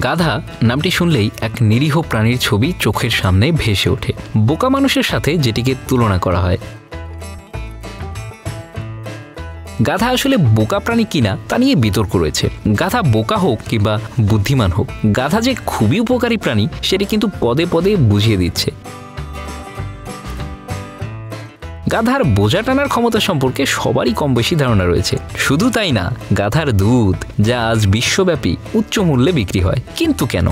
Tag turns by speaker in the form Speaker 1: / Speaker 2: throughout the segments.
Speaker 1: গাধা নামটি শুনলেই এক নিরীহ প্রাণীর ছবি চোখের সামনে ভেসে ওঠে, বোকা মানুষের সাথে যেটিকে তুলনা করা হয়। গাধা আসলে বোকা প্রাণী কিনা তা নিয়ে বিতর্ক রয়েছে। গাধা বোকা হোক কিংবা বুদ্ধিমান হোক, গাধা যে খুবই উপকারী প্রাণী সেটি কিন্তু পদে পদে বুঝিয়ে দিচ্ছে। গাধার বোঝা টানার ক্ষমতা সম্পর্কে সবারই কম বেশি ধারণা রয়েছে। শুধু তাই না, গাধার দুধ যা আজ বিশ্বব্যাপী উচ্চ মূল্যে বিক্রি হয়। কিন্তু কেন?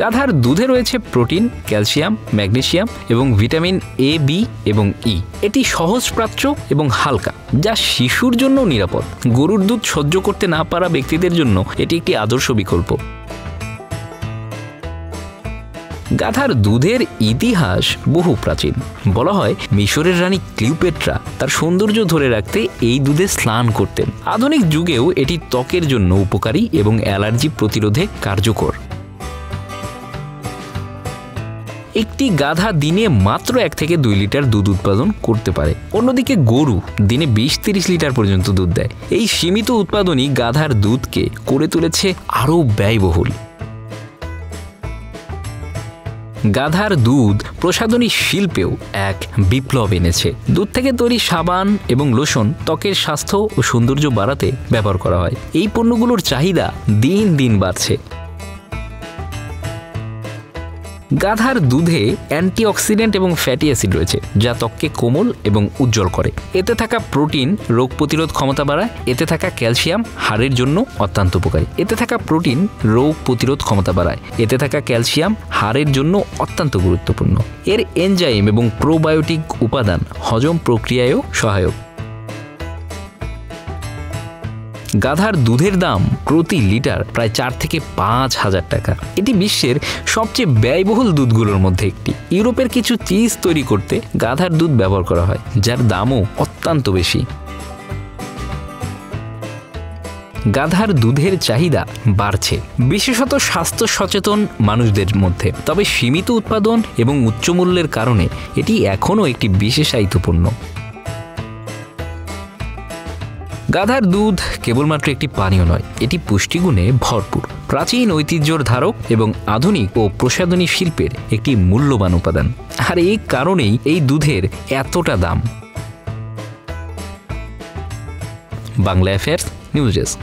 Speaker 1: গাধার দুধে রয়েছে প্রোটিন, ক্যালসিয়াম, ম্যাগনেসিয়াম এবং ভিটামিন এ, বি এবং ই। এটি সহজপ্রাচ্য এবং হালকা, যা শিশুর জন্য নিরাপদ। গরুর দুধ সহ্য করতে না পারা ব্যক্তিদের জন্য এটি একটি আদর্শ বিকল্প। গাধার দুধের ইতিহাস বহু প্রাচীন। বলা হয় মিশরের রানী ক্লিওপেট্রা তার সৌন্দর্য ধরে রাখতে এই দুধে স্নান করতেন। আধুনিক যুগেও এটি ত্বকের জন্য উপকারী এবং অ্যালার্জি প্রতিরোধে কার্যকর। একটি গাধা দিনে মাত্র 1 থেকে 2 লিটার দুধ উৎপাদন করতে পারে। অন্যদিকে গরু দিনে 20-30 লিটার পর্যন্ত দুধ দেয়। এই সীমিত উৎপাদনই গাধার দুধকে করে তুলেছে আরও ব্যয়বহুল। গাধার দুধ প্রসাধনী শিল্পেও এক বিপ্লব এনেছে। দুধ থেকে তৈরি সাবান এবং লোশন ত্বকের স্বাস্থ্য ও সৌন্দর্য বাড়াতে ব্যবহার করা হয়। এই পণ্যগুলোর চাহিদা দিন দিন বাড়ছে। গাধার দুধে অ্যান্টিঅক্সিডেন্ট এবং ফ্যাটি অ্যাসিড রয়েছে, যা ত্বককে কোমল এবং উজ্জ্বল করে। এতে থাকা প্রোটিন রোগ প্রতিরোধ ক্ষমতা বাড়ায়। এতে থাকা ক্যালসিয়াম হাড়ের জন্য অত্যন্ত উপকারী। এতে থাকা প্রোটিন রোগ প্রতিরোধ ক্ষমতা বাড়ায়। এতে থাকা ক্যালসিয়াম হাড়ের জন্য অত্যন্ত গুরুত্বপূর্ণ। এর এনজাইম এবং প্রোবায়োটিক উপাদান হজম প্রক্রিয়ায়ও সহায়ক। গাধার দুধের দাম প্রতি লিটার প্রায় 4 থেকে 5 হাজার টাকা। এটি বিশ্বের সবচেয়ে ব্যয়বহুল দুধগুলোর মধ্যে একটি। ইউরোপের কিছু চিজ তৈরি করতে গাধার দুধ ব্যবহার করা হয়, যার দামও অত্যন্ত বেশি। গাধার দুধের চাহিদা বাড়ছে, বিশেষত স্বাস্থ্য সচেতন মানুষদের মধ্যে। তবে সীমিত উৎপাদন এবং উচ্চ মূল্যের কারণে এটি এখনও একটি বিশেষায়িত পণ্য। গাধার দুধ কেবলমাত্র একটি পানীয় নয়, এটি পুষ্টিগুণে ভরপুর, প্রাচীন ঐতিহ্যর ধারক এবং আধুনিক ও প্রসাধনী শিল্পের একটি মূল্যবান উপাদান। আর এই কারণেই এই দুধের এতটা দাম। Bangla affairs news desk.